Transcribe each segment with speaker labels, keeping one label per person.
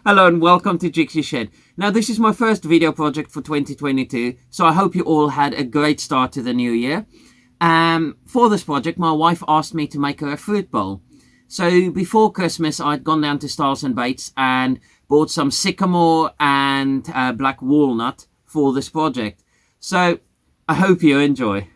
Speaker 1: Hello and welcome to Jixie Shed. Now this is my first video project for 2022, so I hope you all had a great start to the new year. For this project, my wife asked me to make her a fruit bowl. So before Christmas, I'd gone down to Styles and Bates and bought some sycamore and black walnut for this project. So I hope you enjoy.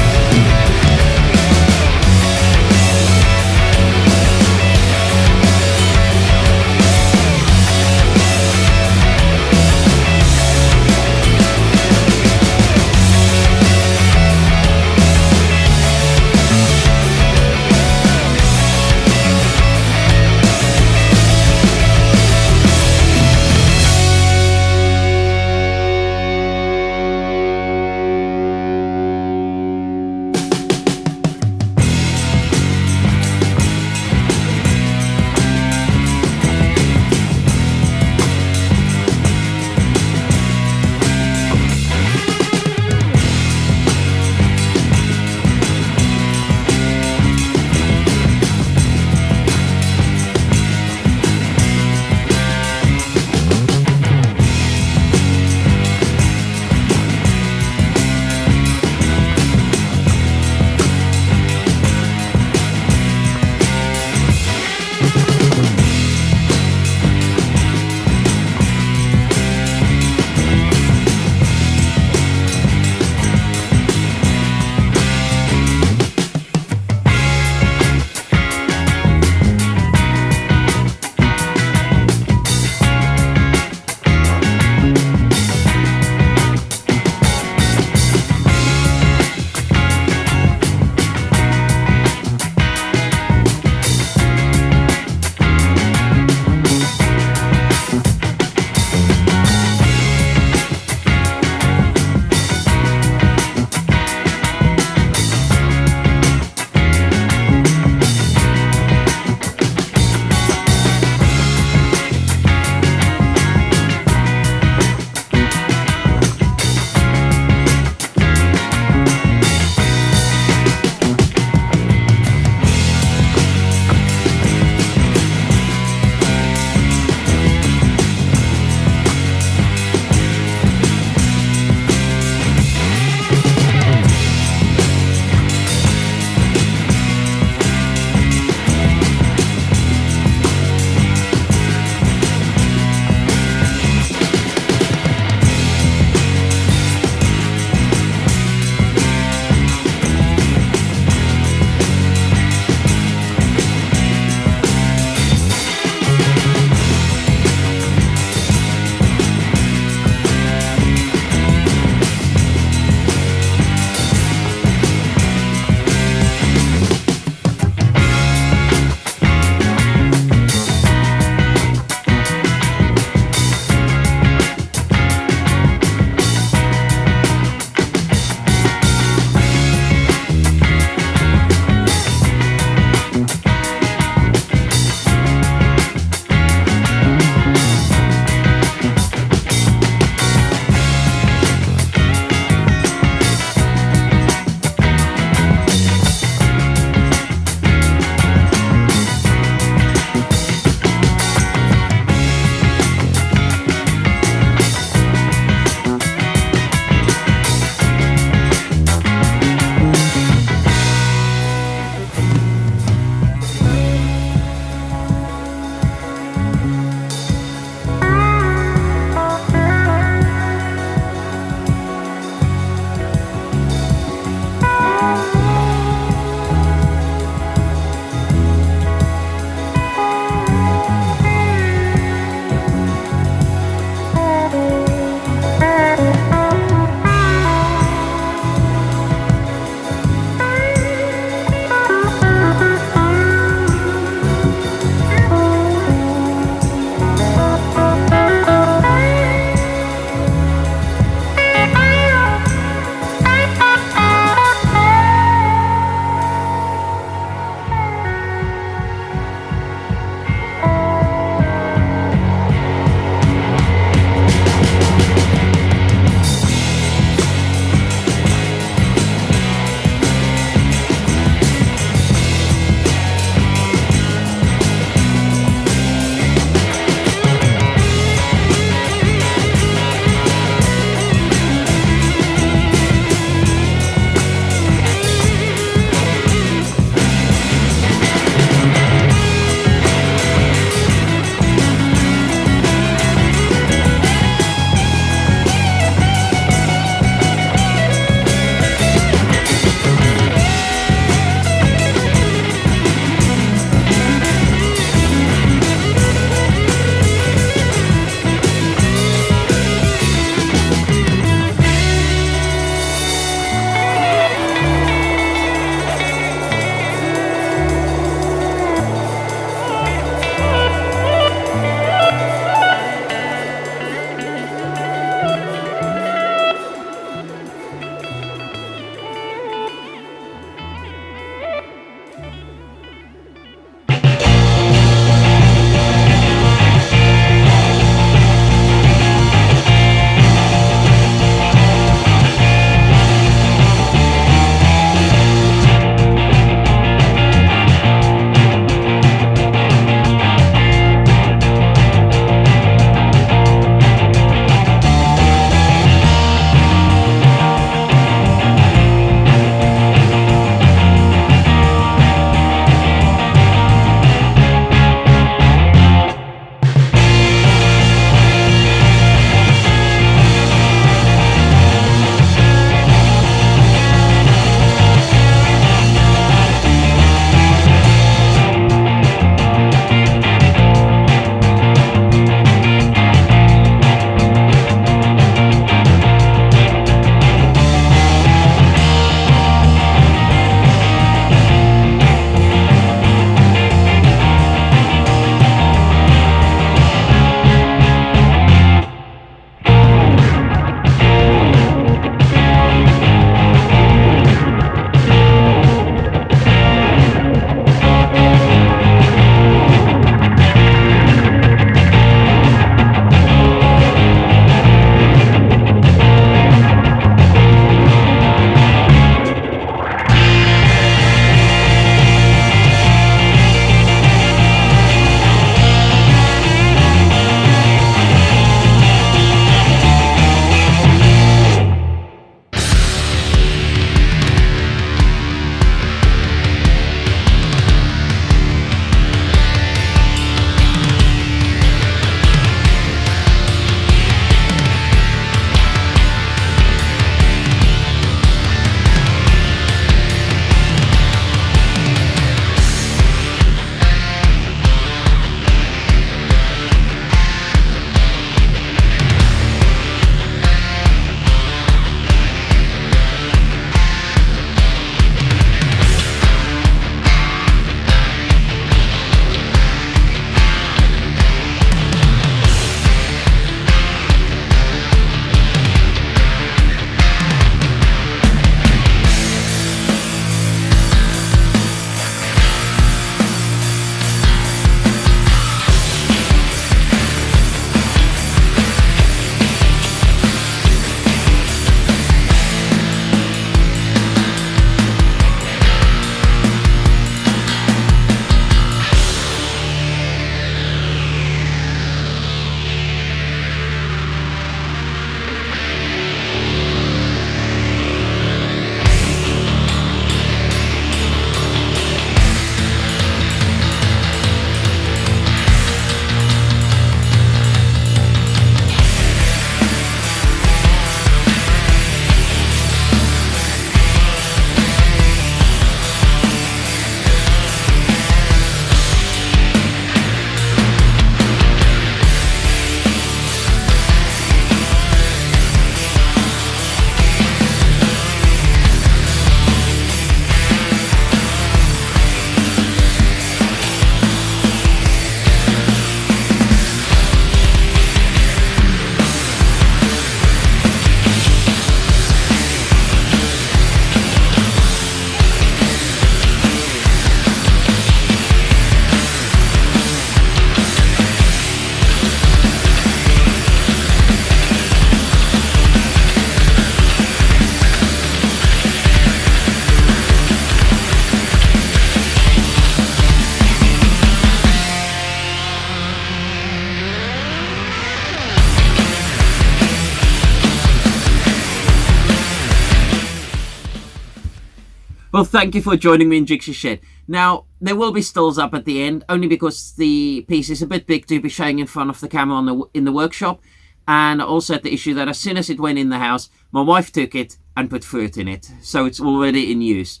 Speaker 1: Well, thank you for joining me in Jigsaw Shed. Now, there will be stills up at the end, only because the piece is a bit big to be showing in front of the camera in the workshop. And also at the issue that as soon as it went in the house, my wife took it and put fruit in it. So it's already in use.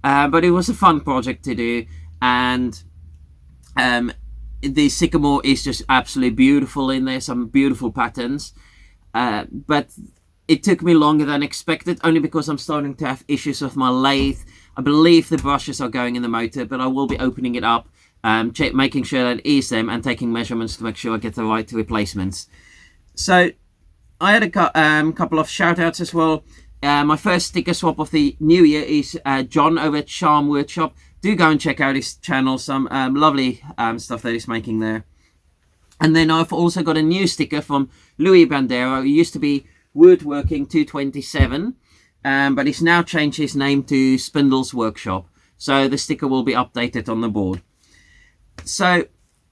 Speaker 1: But it was a fun project to do. And the sycamore is just absolutely beautiful in there. Some beautiful patterns. But it took me longer than expected, only because I'm starting to have issues with my lathe. I believe the brushes are going in the motor, but I will be opening it up, making sure that it is them and taking measurements to make sure I get the right replacements. So I had a couple of shout outs as well. My first sticker swap of the new year is John over at Charm Workshop. Do go and check out his channel. Some lovely stuff that he's making there. And then I've also got a new sticker from Louis Bandera, who used to be Woodworking 227, but he's now changed his name to Spindle's Workshop. So the sticker will be updated on the board. So,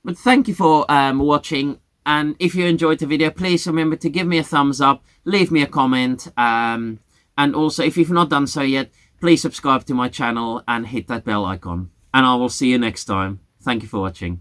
Speaker 1: but thank you for watching. And if you enjoyed the video, please remember to give me a thumbs up, leave me a comment, and also if you've not done so yet, please subscribe to my channel and hit that bell icon. And I will see you next time. Thank you for watching.